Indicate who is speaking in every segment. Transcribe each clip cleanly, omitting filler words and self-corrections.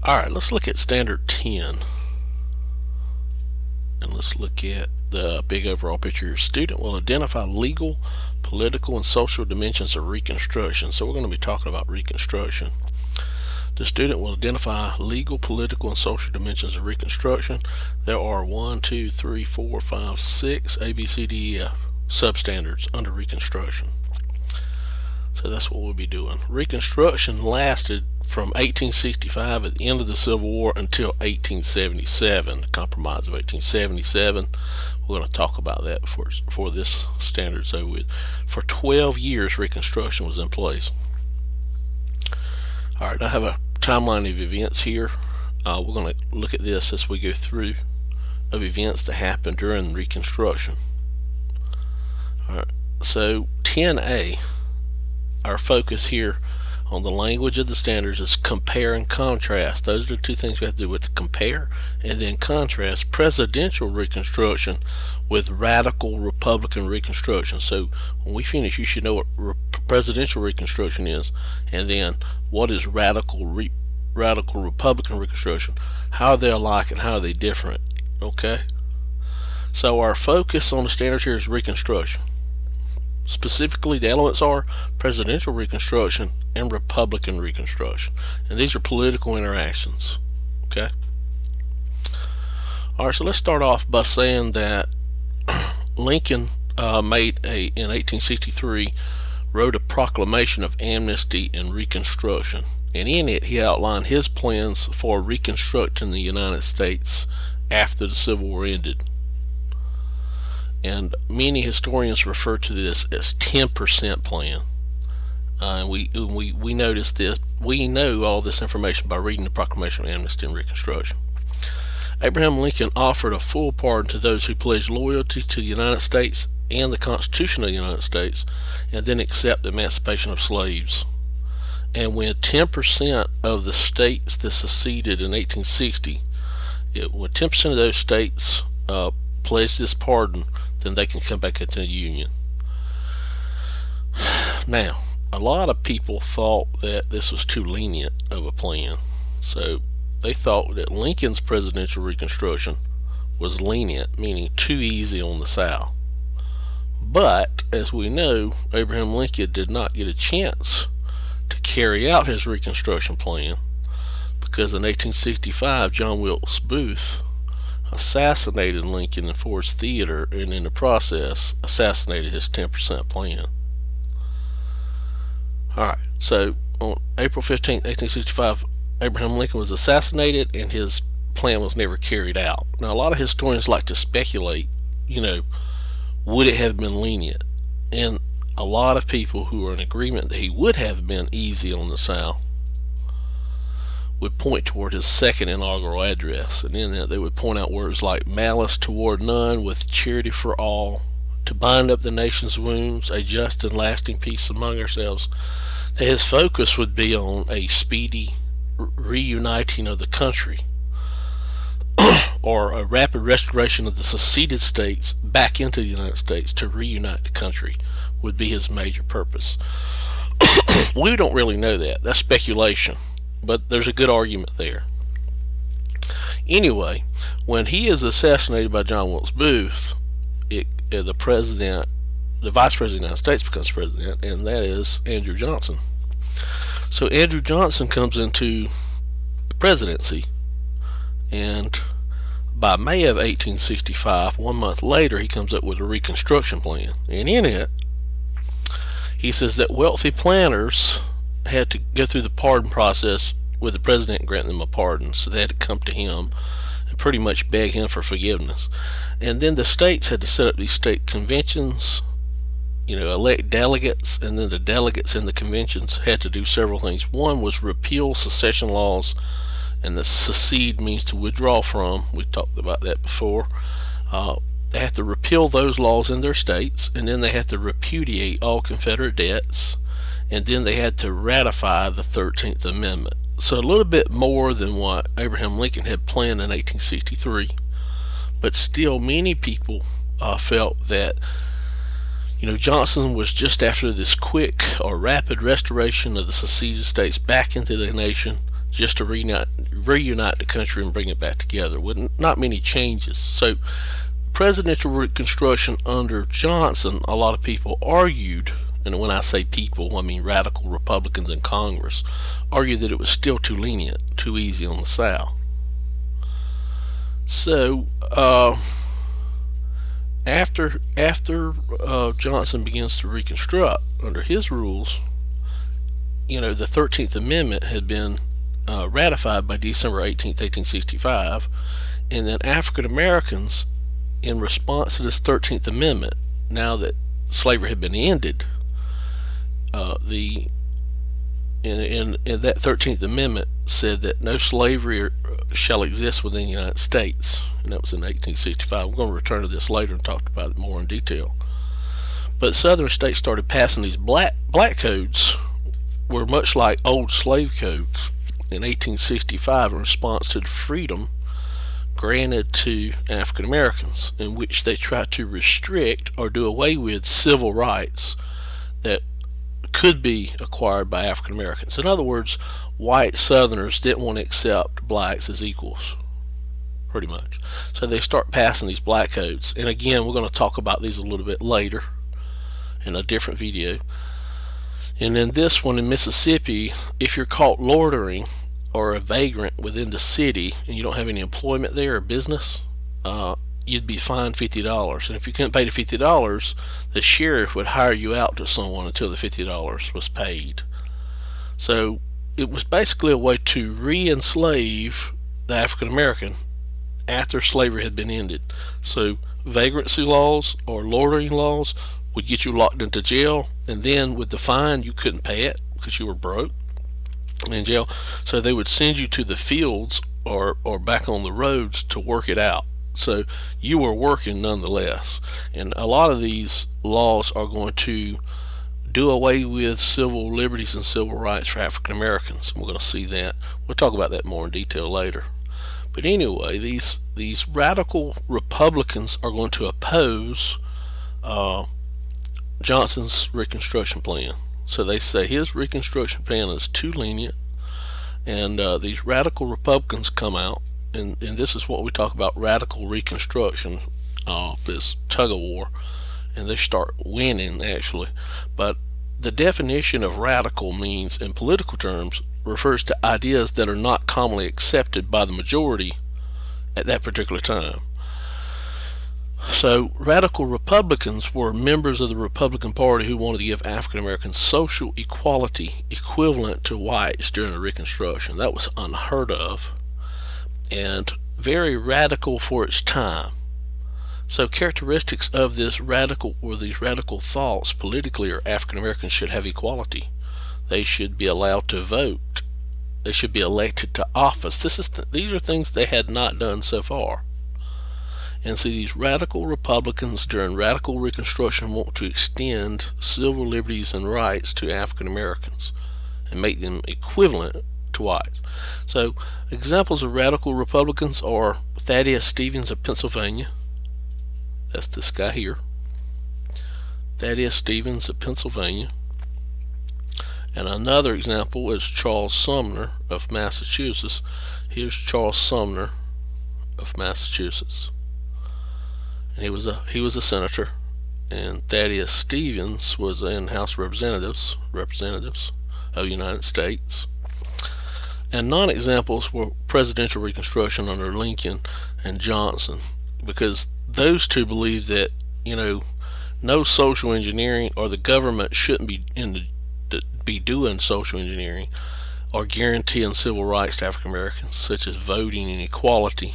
Speaker 1: Alright, let's look at Standard 10. And let's look at the big overall picture. Your student will identify legal, political, and social dimensions of Reconstruction. So we're going to be talking about Reconstruction. The student will identify legal, political, and social dimensions of Reconstruction. There are 1, 2, 3, 4, 5, 6 A, B, C, D, E, F substandards under Reconstruction. So that's what we'll be doing. Reconstruction lasted from 1865 at the end of the Civil War until 1877, the Compromise of 1877. We're going to talk about that before this standard's over with. For 12 years, Reconstruction was in place. Alright, I have a timeline of events here. We're going to look at this as we go through of events that happened during Reconstruction. Alright, so 10A, our focus here on the language of the standards is compare and contrast. Those are the two things we have to do with compare and then contrast presidential Reconstruction with radical Republican Reconstruction. So when we finish, you should know what presidential Reconstruction is, and then what is radical Republican Reconstruction. How are they alike and how are they different? Okay, so our focus on the standards here is Reconstruction. Specifically, the elements are presidential Reconstruction and Republican Reconstruction, and these are political interactions. Okay. Alright, so let's start off by saying that Lincoln in 1863 wrote a proclamation of amnesty and Reconstruction, and in it he outlined his plans for reconstructing the United States after the Civil War ended. And many historians refer to this as 10% plan. We notice this. We know all this information by reading the Proclamation of Amnesty and Reconstruction. Abraham Lincoln offered a full pardon to those who pledged loyalty to the United States and the Constitution of the United States, and then accept the emancipation of slaves. And when 10% of the states that seceded in 1860, when 10% of those states pledged this pardon, then they can come back into the Union. Now, a lot of people thought that this was too lenient of a plan. So they thought that Lincoln's presidential Reconstruction was lenient, meaning too easy on the South. But, as we know, Abraham Lincoln did not get a chance to carry out his Reconstruction plan because in 1865, John Wilkes Booth assassinated Lincoln in Ford's Theater, and in the process assassinated his 10% plan. Alright, so on April 15, 1865, Abraham Lincoln was assassinated and his plan was never carried out. Now, a lot of historians like to speculate, would it have been lenient? And a lot of people who are in agreement that he would have been easy on the South would point toward his second inaugural address, and in that they would point out words like malice toward none, with charity for all, to bind up the nation's wounds, a just and lasting peace among ourselves. That his focus would be on a speedy reuniting of the country, or a rapid restoration of the seceded states back into the United States to reunite the country would be his major purpose. We don't really know that. That's speculation, but there's a good argument there. Anyway, when he is assassinated by John Wilkes Booth, the vice president of the United States becomes president, and that is Andrew Johnson. So Andrew Johnson comes into the presidency, and by May of 1865, 1 month later, he comes up with a Reconstruction plan, and in it he says that wealthy planners had to go through the pardon process with the president granting them a pardon, so they had to come to him and pretty much beg him for forgiveness. And then the states had to set up these state conventions, elect delegates, and then the delegates in the conventions had to do several things. One was repeal secession laws, and the secede means to withdraw from. We talked about that before. They have to repeal those laws in their states, and then they have to repudiate all Confederate debts, and then they had to ratify the 13th Amendment. So a little bit more than what Abraham Lincoln had planned in 1863, but still many people felt that Johnson was just after this quick or rapid restoration of the seceded states back into the nation just to reunite the country and bring it back together with not many changes. So presidential Reconstruction under Johnson, a lot of people argued, and when I say people, I mean radical Republicans in Congress, argued that it was still too lenient, too easy on the South. So after Johnson begins to reconstruct under his rules, the 13th Amendment had been ratified by December 18th, 1865, and then African Americans, in response to this 13th Amendment, now that slavery had been ended, in that 13th Amendment said that no slavery shall exist within the United States, and that was in 1865. We're going to return to this later and talk about it more in detail. But Southern states started passing these black codes, were much like old slave codes in 1865 in response to the freedom granted to African Americans, in which they tried to restrict or do away with civil rights that could be acquired by African Americans. In other words, white Southerners didn't want to accept blacks as equals, pretty much. So they start passing these black codes. And again, we're going to talk about these a little bit later in a different video. And then this one in Mississippi, if you're caught loitering or a vagrant within the city and you don't have any employment there or business, you'd be fined $50. And if you couldn't pay the $50, the sheriff would hire you out to someone until the $50 was paid. So it was basically a way to re-enslave the African American after slavery had been ended. So vagrancy laws or loitering laws would get you locked into jail, and then with the fine you couldn't pay it because you were broke in jail. So they would send you to the fields or back on the roads to work it out. So you were working nonetheless. And a lot of these laws are going to do away with civil liberties and civil rights for African Americans. We're going to see that. We'll talk about that more in detail later. But anyway, these radical Republicans are going to oppose Johnson's Reconstruction plan. So they say his Reconstruction plan is too lenient, and these radical Republicans come out, and this is what we talk about, radical Reconstruction, this tug of war, and they start winning actually. But the definition of radical means, in political terms, refers to ideas that are not commonly accepted by the majority at that particular time. So radical Republicans were members of the Republican Party who wanted to give African Americans social equality equivalent to whites during the Reconstruction. That was unheard of and very radical for its time. So characteristics of this radical, or these radical thoughts politically, are African Americans should have equality. They should be allowed to vote. They should be elected to office. These are things they had not done so far. And so these radical Republicans during radical Reconstruction want to extend civil liberties and rights to African Americans and make them equivalent to whites. So examples of radical Republicans are Thaddeus Stevens of Pennsylvania. That's this guy here. Thaddeus Stevens of Pennsylvania. And another example is Charles Sumner of Massachusetts. Here's Charles Sumner of Massachusetts. And he was a senator, and Thaddeus Stevens was in House of Representatives of the United States. And non-examples were presidential Reconstruction under Lincoln and Johnson, because those two believed that no social engineering, or the government shouldn't be doing social engineering or guaranteeing civil rights to African Americans, such as voting and equality.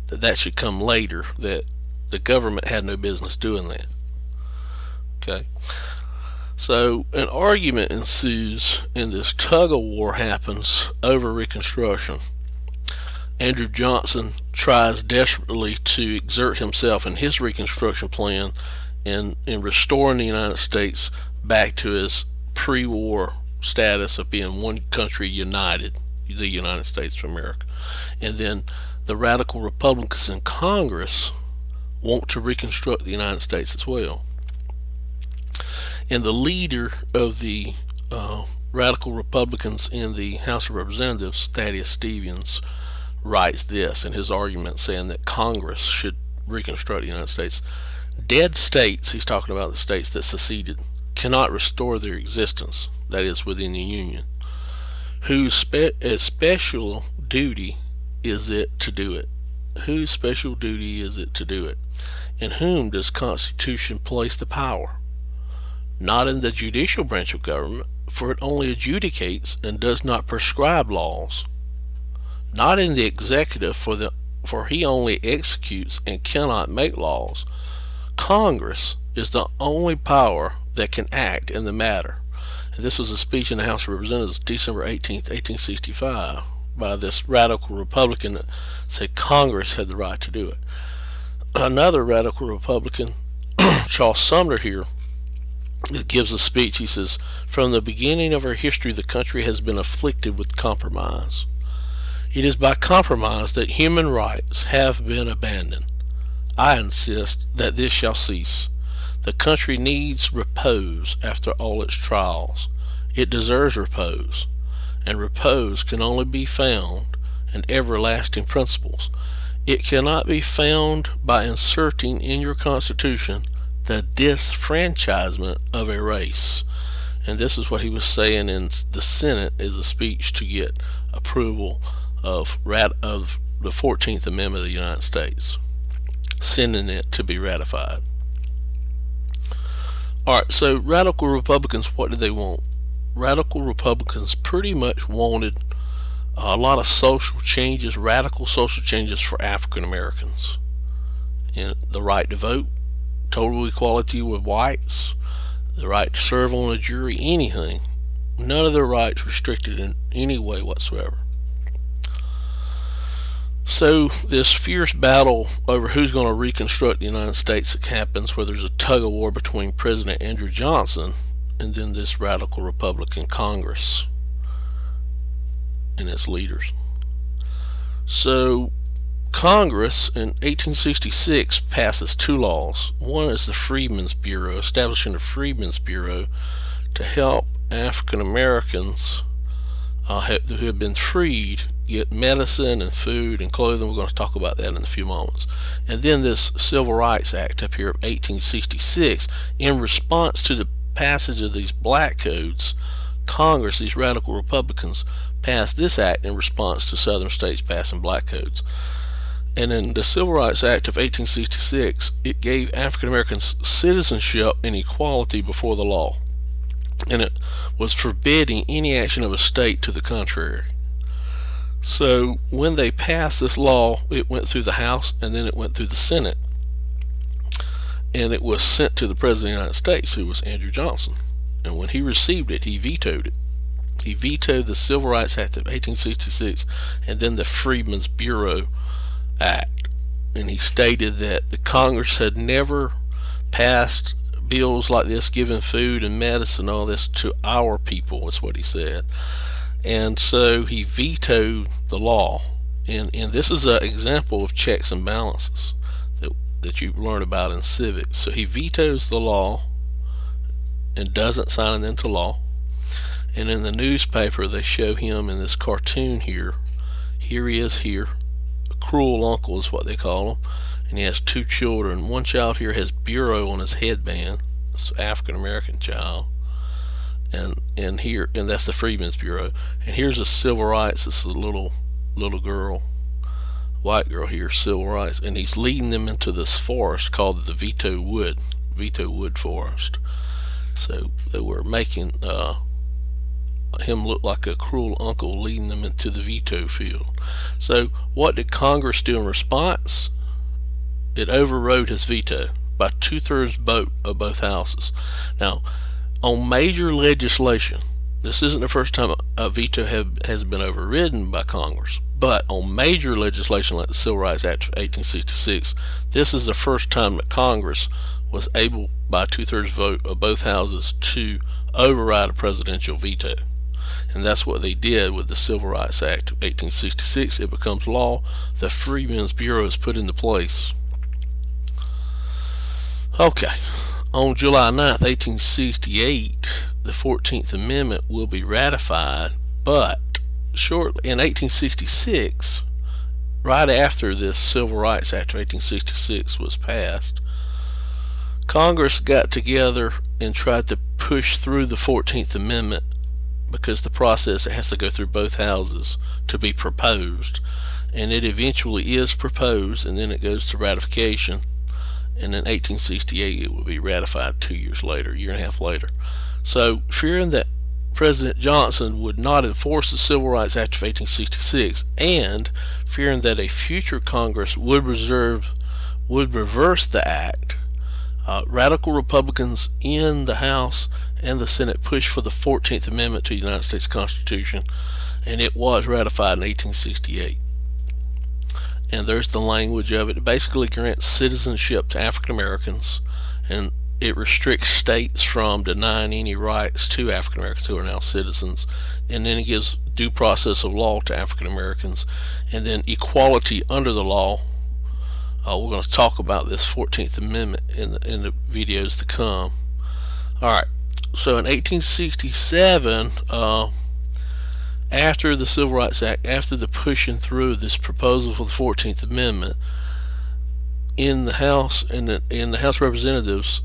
Speaker 1: That should come later. That the government had no business doing that. Okay, so an argument ensues, and this tug of war happens over Reconstruction. Andrew Johnson tries desperately to exert himself in his Reconstruction plan in restoring the United States back to his pre-war status of being one country united, the United States of America. And then the radical Republicans in Congress want to reconstruct the United States as well. And the leader of the radical Republicans in the House of Representatives, Thaddeus Stevens, writes this in his argument, saying that Congress should reconstruct the United States. Dead states, he's talking about the states that seceded, cannot restore their existence, that is, within the Union. Whose special duty is it to do it? Whose special duty is it to do it? In whom does Constitution place the power? Not in the judicial branch of government, for it only adjudicates and does not prescribe laws. Not in the executive, for he only executes and cannot make laws. Congress is the only power that can act in the matter. And this was a speech in the House of Representatives December 18th, 1865, by this radical Republican that said Congress had the right to do it. Another radical Republican, Charles Sumner, here, it gives a speech. He says, "From the beginning of our history, the country has been afflicted with compromise. It is by compromise that human rights have been abandoned. I insist that this shall cease. The country needs repose after all its trials. It deserves repose, and repose can only be found in everlasting principles. It cannot be found by inserting in your Constitution the disfranchisement of a race." And this is what he was saying in the Senate as a speech to get approval of the 14th Amendment of the United States, sending it to be ratified. Alright, so radical Republicans, what did they want? Radical Republicans pretty much wanted a lot of social changes, radical social changes for African Americans. And the right to vote, total equality with whites, the right to serve on a jury, anything. None of their rights restricted in any way whatsoever. So this fierce battle over who's going to reconstruct the United States happens, where there's a tug of war between President Andrew Johnson and then this radical Republican Congress and its leaders. So Congress in 1866 passes two laws. One is the Freedmen's Bureau, establishing the Freedmen's Bureau to help African Americans who have been freed get medicine and food and clothing. We're going to talk about that in a few moments. And then this Civil Rights Act up here of 1866, in response to the passage of these black codes, Congress, these radical Republicans, passed this act in response to southern states passing black codes. And in the Civil Rights Act of 1866, it gave African Americans citizenship and equality before the law, and it was forbidding any action of a state to the contrary. So when they passed this law, it went through the House and then it went through the Senate, and it was sent to the President of the United States, who was Andrew Johnson. And when he received it, he vetoed it. He vetoed the Civil Rights Act of 1866 and then the Freedmen's Bureau Act, and he stated that the Congress had never passed bills like this, giving food and medicine, all this to our people, is what he said. And so he vetoed the law, and this is an example of checks and balances that you learn about in civics. So he vetoes the law and doesn't sign it into law. And in the newspaper they show him in this cartoon here. Here he is here. A cruel uncle is what they call him. And he has two children. One child here has bureau on his headband. It's an African American child. And here, and that's the Freedmen's Bureau. And here's the civil rights. It's a little girl, white girl here, civil rights. And he's leading them into this forest called the Veto Wood Forest. So they were making him look like a cruel uncle, leading them into the veto field. So what did Congress do in response? It overrode his veto by 2/3 vote of both houses. Now, on major legislation, this isn't the first time a veto has been overridden by Congress, but on major legislation like the Civil Rights Act of 1866, this is the first time that Congress was able, by 2/3 vote of both houses, to override a presidential veto. And that's what they did with the Civil Rights Act of 1866. It becomes law. The Freedmen's Bureau is put into place. Okay, on July 9th, 1868, the 14th Amendment will be ratified, but shortly in 1866, right after this Civil Rights Act of 1866 was passed, Congress got together and tried to push through the 14th Amendment, because the process, it has to go through both houses to be proposed, and it eventually is proposed, and then it goes to ratification, and in 1868 it will be ratified 2 years later, a year and a half later. So fearing that President Johnson would not enforce the Civil Rights Act of 1866, and fearing that a future Congress would reverse the act, radical Republicans in the House and the Senate pushed for the 14th Amendment to the United States Constitution, and it was ratified in 1868. And there's the language of it. It basically grants citizenship to African Americans, and it restricts states from denying any rights to African Americans who are now citizens, and then it gives due process of law to African Americans, and then equality under the law. We're going to talk about this 14th Amendment in the videos to come. Alright, so in 1867, after the Civil Rights Act, after the pushing through this proposal for the 14th Amendment, in the House, in the House of Representatives,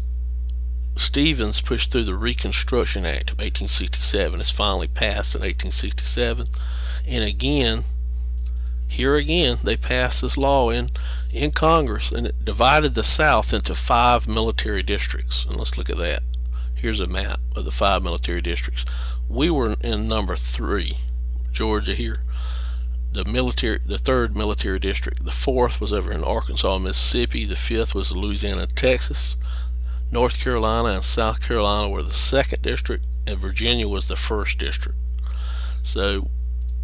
Speaker 1: Stevens pushed through the Reconstruction Act of 1867. It's finally passed in 1867, and again, here again, they passed this law in Congress, and it divided the South into 5 military districts. And let's look at that. Here's a map of the 5 military districts. We were in number 3, Georgia here. The 3rd military district. The 4th was over in Arkansas, Mississippi. The 5th was Louisiana and Texas. North Carolina and South Carolina were the 2nd district, and Virginia was the 1st district. So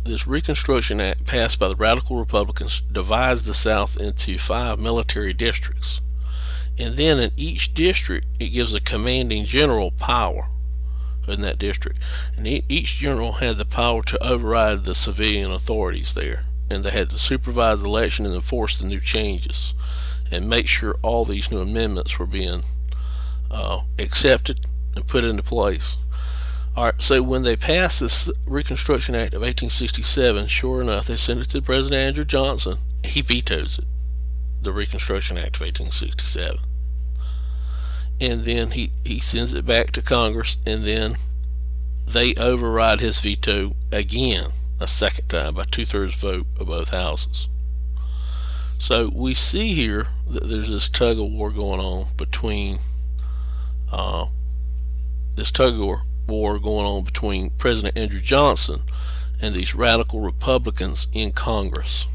Speaker 1: this Reconstruction Act, passed by the radical Republicans, divides the South into 5 military districts, and then in each district it gives a commanding general power in that district, and each general had the power to override the civilian authorities there, and they had to supervise the election and enforce the new changes and make sure all these new amendments were being accepted and put into place. Alright, so when they passed this Reconstruction Act of 1867, sure enough, they sent it to President Andrew Johnson. He vetoes it, the Reconstruction Act of 1867. And then he sends it back to Congress, and then they override his veto again, a second time, by 2/3 vote of both houses. So we see here that there's this tug of war going on between President Andrew Johnson and these radical Republicans in Congress.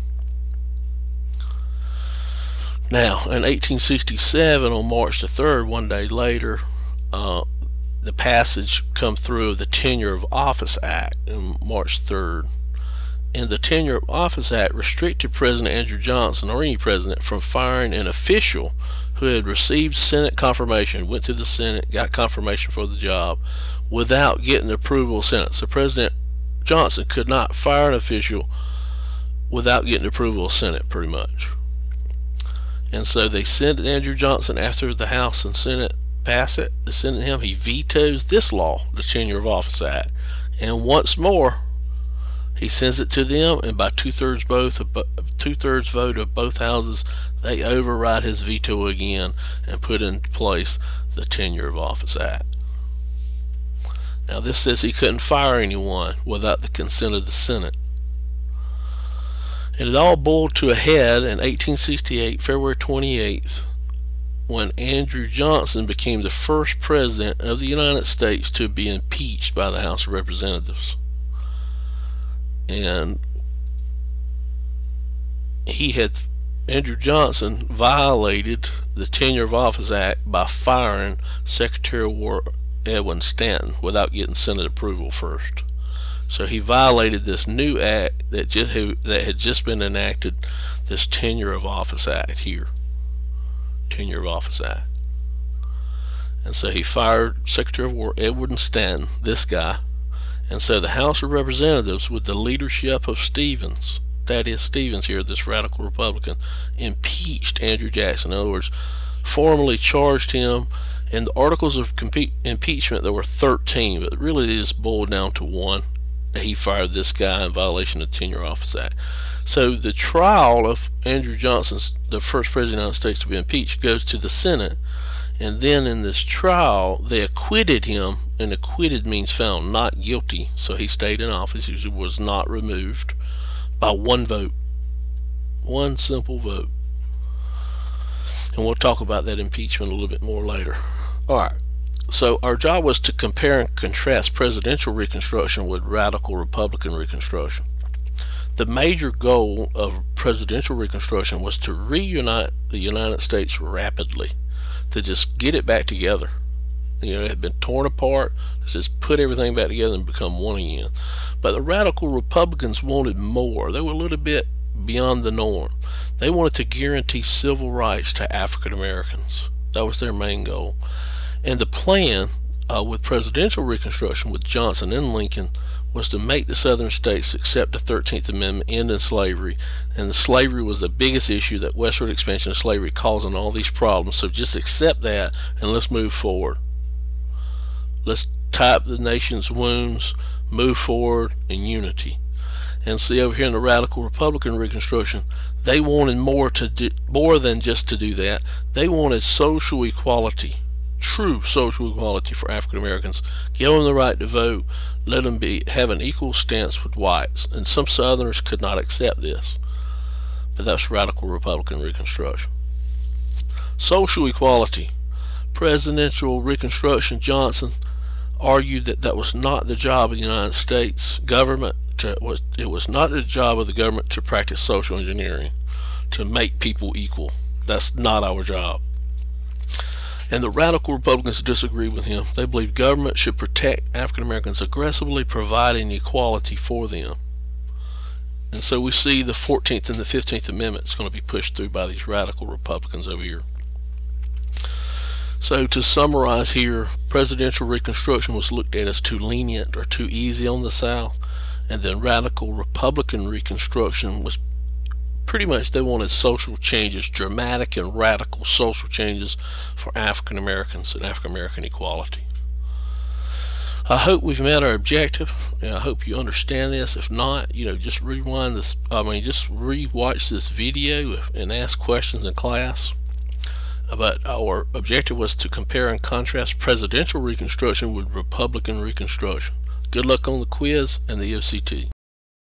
Speaker 1: Now, in 1867, on March the 3rd, one day later, the passage come through of the Tenure of Office Act on March 3rd. And the Tenure of Office Act restricted President Andrew Johnson, or any president, from firing an official who had received Senate confirmation, went to the Senate, got confirmation for the job, without getting the approval of the Senate. So President Johnson could not fire an official without getting the approval of the Senate, pretty much. And so they sent Andrew Johnson, after the House and Senate pass it, they sent him, he vetoes this law, the Tenure of Office Act, and once more he sends it to them, and by 2/3 vote of both houses, they override his veto again and put into place the Tenure of Office Act. Now this says he couldn't fire anyone without the consent of the Senate. And it all boiled to a head in 1868, February 28th, when Andrew Johnson became the first president of the United States to be impeached by the House of Representatives. And Andrew Johnson violated the Tenure of Office Act by firing Secretary of War Edwin Stanton without getting Senate approval first. So he violated this new act that had just been enacted, this Tenure of Office Act here. Tenure of Office Act. And so he fired Secretary of War Edwin Stanton, this guy. And so the House of Representatives, with the leadership of Stevens, that is Stevens here, this radical Republican, impeached Andrew Jackson. In other words, formally charged him And the articles of impeachment, there were 13, but really they just boiled down to one. He fired this guy in violation of the Tenure Office Act. So the trial of Andrew Johnson, the first president of the United States to be impeached, goes to the Senate. And then in this trial, they acquitted him, and acquitted means found not guilty. So he stayed in office. He was not removed by one vote. One simple vote. And we'll talk about that impeachment a little bit more later. All right. So our job was to compare and contrast presidential Reconstruction with radical Republican Reconstruction. The major goal of presidential Reconstruction was to reunite the United States rapidly, to just get it back together. You know, it had been torn apart. Let's just put everything back together and become one again. But the radical Republicans wanted more. They were a little bit beyond the norm. They wanted to guarantee civil rights to African Americans. That was their main goal. And the plan with presidential Reconstruction with Johnson and Lincoln was to make the southern states accept the 13th Amendment, ending slavery. And the slavery was the biggest issue, that westward expansion of slavery causing all these problems. So just accept that and let's move forward. Let's tie up the nation's wounds, move forward in unity. And see, over here in the radical Republican Reconstruction, they wanted more than just to do that. They wanted social equality. True social equality for African Americans. Give them the right to vote. Let them have an equal stance with whites. And some Southerners could not accept this. But that's radical Republican Reconstruction. Social equality. Presidential Reconstruction, Johnson argued that that was not the job of the United States government. It was not the job of the government to practice social engineering, to make people equal. That's not our job. And the radical Republicans disagreed with him. They believed government should protect African Americans, aggressively providing equality for them. And so we see the 14th and the 15th Amendments going to be pushed through by these radical Republicans over here. So to summarize here, presidential Reconstruction was looked at as too lenient or too easy on the South. And then radical Republican Reconstruction was pretty much, they wanted social changes, dramatic and radical social changes for African Americans and African American equality. I hope we've met our objective, and I hope you understand this. If not, just rewind this. Just re-watch this video and ask questions in class. But our objective was to compare and contrast presidential Reconstruction with Republican Reconstruction. Good luck on the quiz and the EOCT.